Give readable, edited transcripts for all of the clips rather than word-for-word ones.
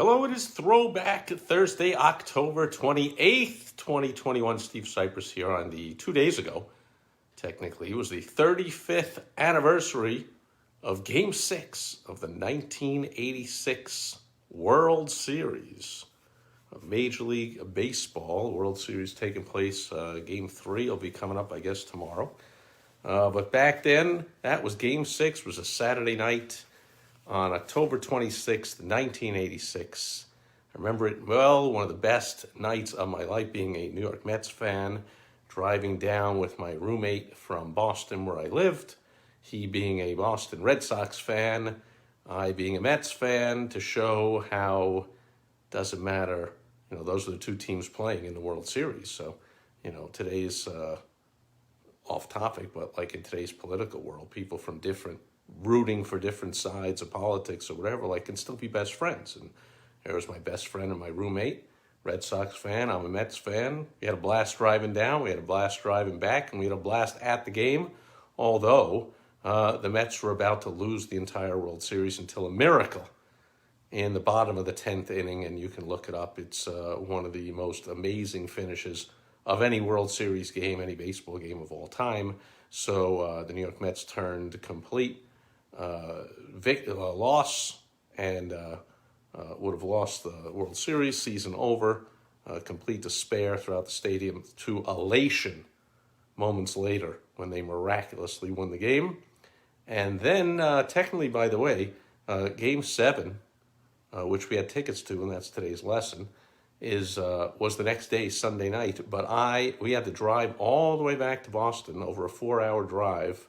Hello, it is Throwback Thursday, October 28th, 2021. Steve Sipress here on the 2 days ago. Technically, it was the 35th anniversary of Game 6 of the 1986 World Series of Major League Baseball. World Series taking place, Game 3 will be coming up, I guess, tomorrow. But back then, that was Game 6, was a Saturday night on October 26th, 1986. I remember it well, one of the best nights of my life, being a New York Mets fan, driving down with my roommate from Boston where I lived, he being a Boston Red Sox fan, I being a Mets fan, to show how doesn't matter, those are the two teams playing in the World Series. So, today's off topic, but like in today's political world, people from rooting for different sides of politics or whatever, can still be best friends. And there was my best friend and my roommate, Red Sox fan. I'm a Mets fan. We had a blast driving down. We had a blast driving back, and we had a blast at the game. Although the Mets were about to lose the entire World Series until a miracle in the bottom of the 10th inning, and you can look it up. It's one of the most amazing finishes of any World Series game, any baseball game of all time. So the New York Mets turned complete loss and would have lost the World Series, season over, complete despair throughout the stadium, to elation moments later when they miraculously won the game. And then, technically, by the way, Game 7, which we had tickets to, and that's today's lesson, was the next day, Sunday night. But we had to drive all the way back to Boston, over a 4-hour drive,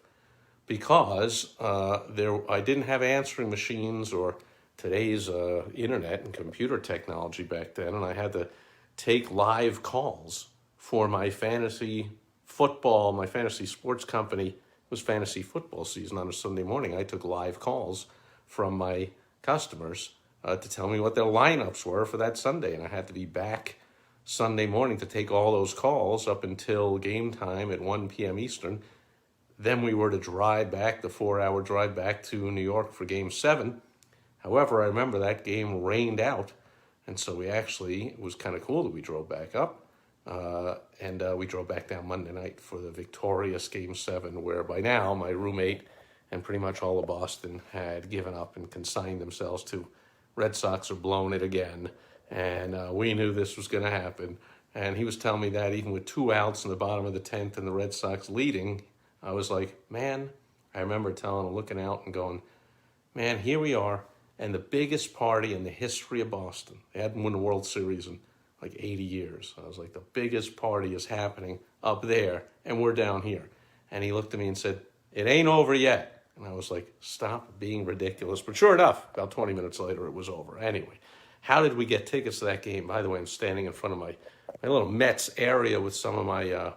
because I didn't have answering machines or today's internet and computer technology back then, and I had to take live calls for my fantasy sports company. It was fantasy football season on a Sunday morning. I took live calls from my customers to tell me what their lineups were for that Sunday, and I had to be back Sunday morning to take all those calls up until game time at 1 p.m. Eastern. Then we were to drive back, the 4-hour drive back to New York for Game 7. However, I remember that game rained out, and so it was kind of cool that we drove back up, and we drove back down Monday night for the victorious Game 7, where by now my roommate and pretty much all of Boston had given up and consigned themselves to Red Sox are blowing it again, and we knew this was going to happen. And he was telling me that even with 2 outs in the bottom of the 10th and the Red Sox leading, I was like, man, I remember telling him, looking out and going, man, here we are, and the biggest party in the history of Boston. They hadn't won the World Series in 80 years. I was like, the biggest party is happening up there, and we're down here. And he looked at me and said, it ain't over yet. And I was like, stop being ridiculous. But sure enough, about 20 minutes later, it was over. Anyway, how did we get tickets to that game? By the way, I'm standing in front of my little Mets area with some of my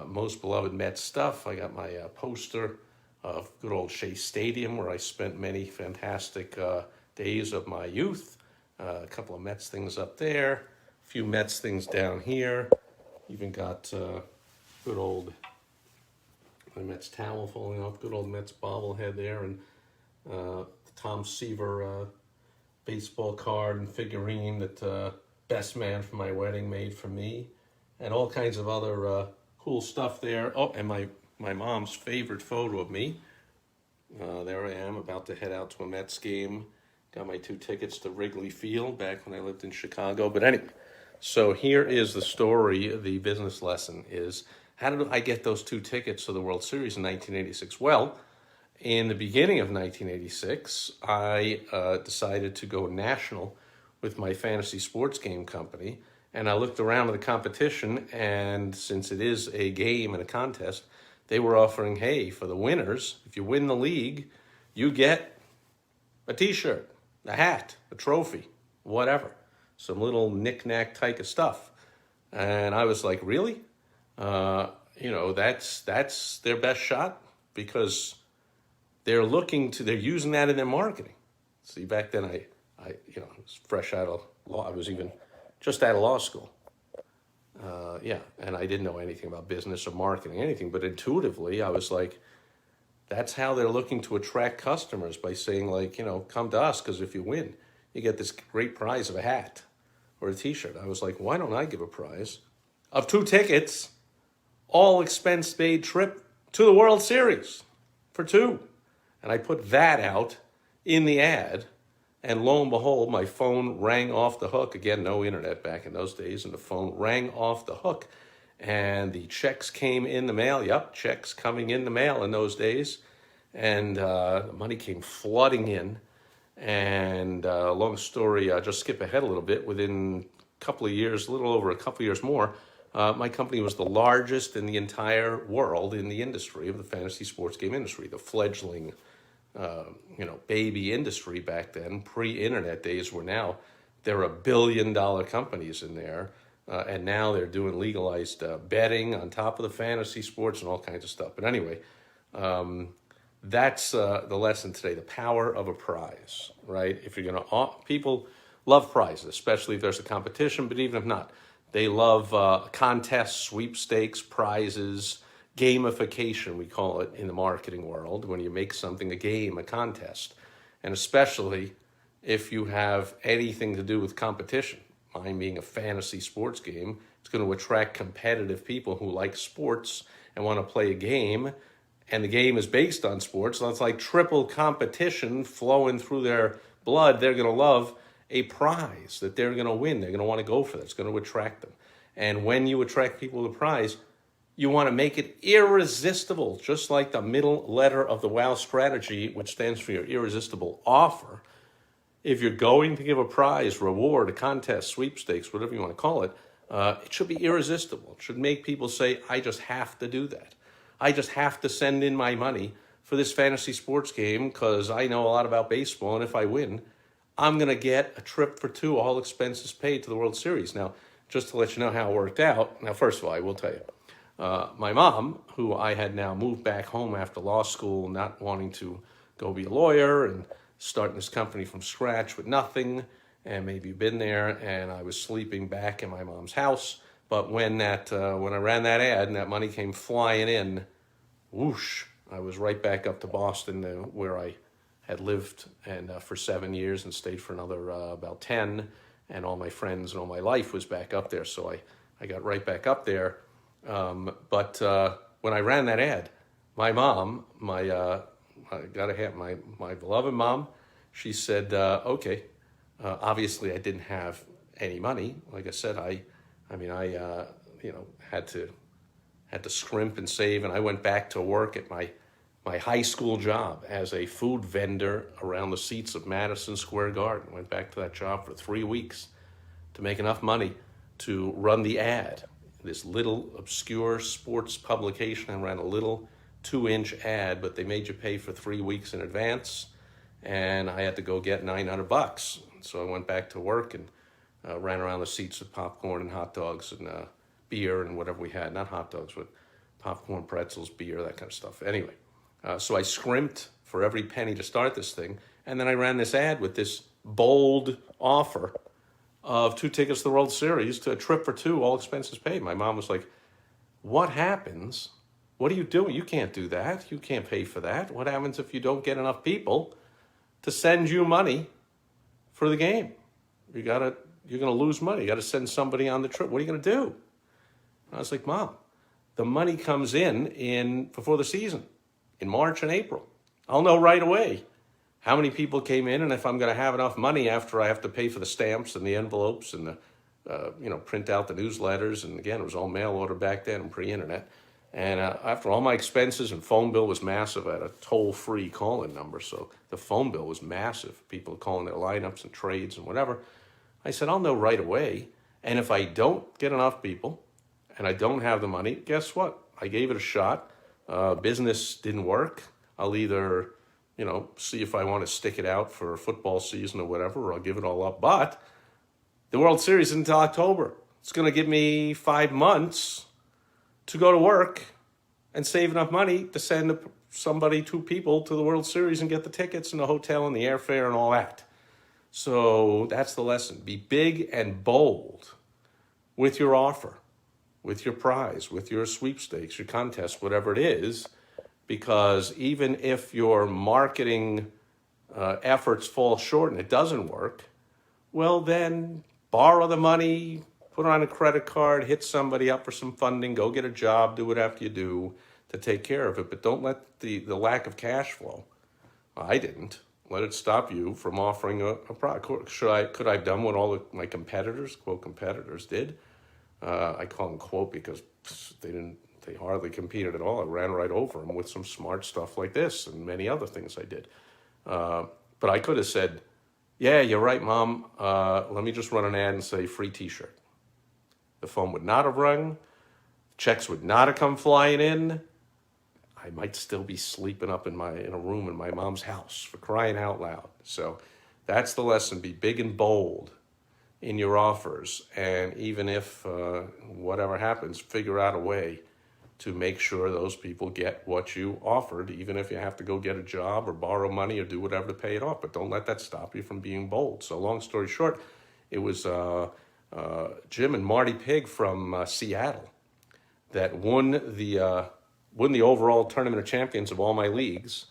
most beloved Mets stuff. I got my poster of good old Shea Stadium, where I spent many fantastic days of my youth. A couple of Mets things up there, a few Mets things down here. Even got good old my Mets towel falling off, good old Mets bobblehead there, and the Tom Seaver baseball card and figurine that best man for my wedding made for me, and all kinds of other cool stuff there. Oh, and my mom's favorite photo of me. There I am, about to head out to a Mets game. Got my 2 tickets to Wrigley Field back when I lived in Chicago. But anyway, so here is the story. The business lesson is, how did I get those 2 tickets to the World Series in 1986? Well, in the beginning of 1986, I decided to go national with my fantasy sports game company. And I looked around at the competition, and since it is a game and a contest, they were offering, hey, for the winners, if you win the league, you get a T-shirt, a hat, a trophy, whatever, some little knick-knack type of stuff. And I was like, really? That's their best shot, because they're using that in their marketing. See, back then I was fresh out of law. I was even just out of law school. And I didn't know anything about business or marketing, anything, but intuitively I was like, that's how they're looking to attract customers, by saying, come to us, because if you win, you get this great prize of a hat or a t-shirt. I was like, why don't I give a prize of 2 tickets, all expense paid trip to the World Series for 2? And I put that out in the ad, and lo and behold, my phone rang off the hook. Again, no internet back in those days, and the phone rang off the hook. And the checks came in the mail. Yep, checks coming in the mail in those days. And the money came flooding in. And long story, just skip ahead a little bit. Within a couple of years, a little over a couple of years more, my company was the largest in the entire world in the industry of the fantasy sports game industry, the fledgling baby industry back then, pre-internet days, where now there are $1 billion companies in there. And now they're doing legalized betting on top of the fantasy sports and all kinds of stuff. But anyway, that's the lesson today, the power of a prize, right? If you're going to, people love prizes, especially if there's a competition, but even if not, they love contests, sweepstakes, prizes, gamification, we call it in the marketing world, when you make something a game, a contest. And especially if you have anything to do with competition. Mine being a fantasy sports game, it's going to attract competitive people who like sports and want to play a game, and the game is based on sports, so it's like triple competition flowing through their blood. They're going to love a prize that they're going to win. They're going to want to go for that. It's going to attract them. And when you attract people with a prize, you want to make it irresistible, just like the middle letter of the WOW strategy, which stands for your irresistible offer. If you're going to give a prize, reward, a contest, sweepstakes, whatever you want to call it, it should be irresistible. It should make people say, I just have to do that. I just have to send in my money for this fantasy sports game because I know a lot about baseball, and if I win, I'm going to get a trip for 2, all expenses paid, to the World Series. Now, just to let you know how it worked out, now, first of all, I will tell you, my mom, who I had now moved back home after law school, not wanting to go be a lawyer and starting this company from scratch with nothing, and maybe you've been there, and I was sleeping back in my mom's house. But when I ran that ad and that money came flying in, whoosh, I was right back up to Boston, where I had lived and for 7 years and stayed for another about 10, and all my friends and all my life was back up there. So I got right back up there. But when I ran that ad, my mom, I gotta have my beloved mom, she said, okay, obviously I didn't have any money. Like I said, I had to scrimp and save, and I went back to work at my high school job as a food vendor around the seats of Madison Square Garden. Went back to that job for 3 weeks to make enough money to run the ad. This little obscure sports publication, I ran a little 2-inch ad, but they made you pay for 3 weeks in advance, and I had to go get $900. So I went back to work and ran around the seats with popcorn and hot dogs and beer and whatever we had. Not hot dogs, but popcorn, pretzels, beer, that kind of stuff. Anyway, so I scrimped for every penny to start this thing, and then I ran this ad with this bold offer of 2 tickets to the World Series, to a trip for 2, all expenses paid. My mom was like, what happens? What are you doing? You can't do that. You can't pay for that. What happens if you don't get enough people to send you money for the game? You're going to lose money. You got to send somebody on the trip. What are you going to do? And I was like, Mom, the money comes in before the season, in March and April. I'll know right away how many people came in, and if I'm going to have enough money after I have to pay for the stamps and the envelopes and the, print out the newsletters. And again, it was all mail order back then and pre-internet. And after all my expenses, and phone bill was massive. I had a toll-free call-in number, so the phone bill was massive. People calling their lineups and trades and whatever. I said, I'll know right away. And if I don't get enough people and I don't have the money, guess what? I gave it a shot. Business didn't work. I'll either, see if I want to stick it out for football season or whatever, or I'll give it all up. But the World Series isn't until October. It's going to give me 5 months to go to work and save enough money to send 2 people to the World Series and get the tickets and the hotel and the airfare and all that. So that's the lesson. Be big and bold with your offer, with your prize, with your sweepstakes, your contest, whatever it is, because even if your marketing efforts fall short and it doesn't work, well, then borrow the money, put it on a credit card, hit somebody up for some funding, go get a job, do whatever you do to take care of it. But don't let the lack of cash flow, I didn't, let it stop you from offering a product. Could I have done what all my competitors, quote competitors, did? I call them quote because they hardly competed at all. I ran right over them with some smart stuff like this and many other things I did. But I could have said, yeah, you're right, Mom. Let me just run an ad and say free t-shirt. The phone would not have rung. Checks would not have come flying in. I might still be sleeping up in a room in my mom's house, for crying out loud. So that's the lesson. Be big and bold in your offers. And even if whatever happens, figure out a way to make sure those people get what you offered, even if you have to go get a job or borrow money or do whatever to pay it off. But don't let that stop you from being bold. So long story short, it was Jim and Marty Pig from Seattle that won the overall Tournament of Champions of all my leagues.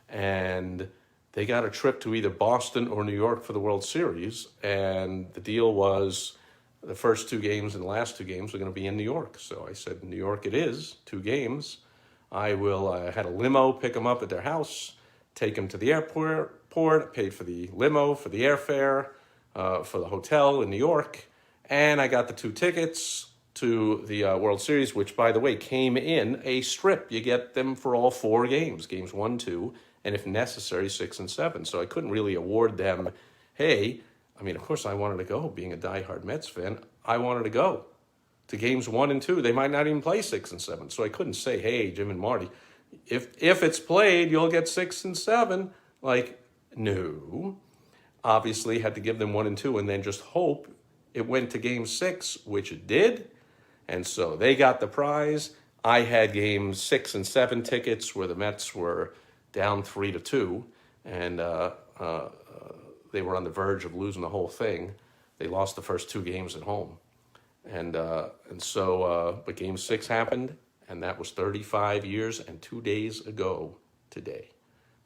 And they got a trip to either Boston or New York for the World Series. And the deal was the first two games and the last two games were going to be in New York. So I said, New York it is, 2 games. I had a limo pick them up at their house, take them to the airport, paid for the limo, for the airfare, for the hotel in New York. And I got the 2 tickets to the World Series, which, by the way, came in a strip. You get them for all 4 games, games 1, 2, and if necessary, 6 and 7. So I couldn't really award them, hey, I mean, of course I wanted to go, being a diehard Mets fan. I wanted to go to games 1 and 2. They might not even play 6 and 7. So I couldn't say, hey, Jim and Marty, if it's played, you'll get 6 and 7. Like, no. Obviously had to give them 1 and 2 and then just hope it went to game 6, which it did. And so they got the prize. I had games 6 and 7 tickets where the Mets were down 3-2. And they were on the verge of losing the whole thing. They lost the first 2 games at home. But game 6 happened, and that was 35 years and 2 days ago today.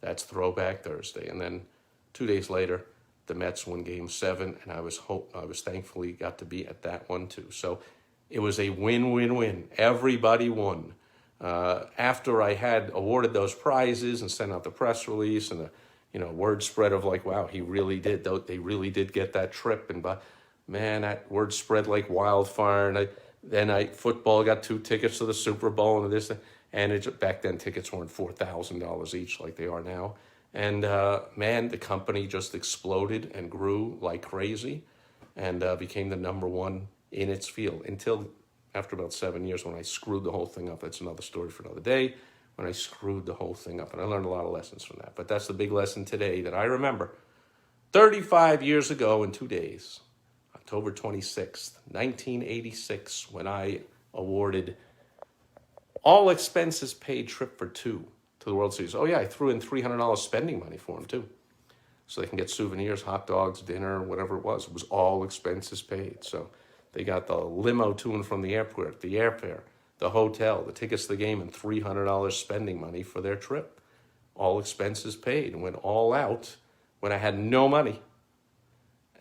That's Throwback Thursday. And then 2 days later, the Mets won game 7, and I was thankfully got to be at that one too. So it was a win-win-win. Everybody won. After I had awarded those prizes and sent out the press release and the word spread of like, wow, he really did. They really did get that trip. And man, that word spread like wildfire. And football got 2 tickets to the Super Bowl and this. And back then tickets weren't $4,000 each like they are now. And man, the company just exploded and grew like crazy and became the #1 in its field until after about 7 years when I screwed the whole thing up. That's another story for another day. When I screwed the whole thing up. And I learned a lot of lessons from that. But that's the big lesson today that I remember. 35 years ago in 2 days, October 26th, 1986, when I awarded all expenses paid trip for 2 to the World Series. Oh, yeah, I threw in $300 spending money for them, too. So they can get souvenirs, hot dogs, dinner, whatever it was. It was all expenses paid. So they got the limo to and from the airport, the airfare, the hotel, the tickets to the game, and $300 spending money for their trip. All expenses paid, and went all out when I had no money.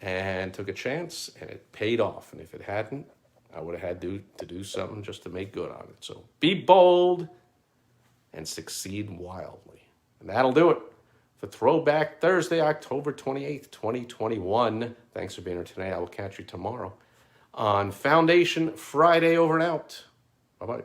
And took a chance, and it paid off. And if it hadn't, I would have had to do something just to make good on it. So be bold and succeed wildly. And that'll do it for Throwback Thursday, October 28th, 2021. Thanks for being here today. I will catch you tomorrow on Foundation Friday. Over and out. Bye-bye.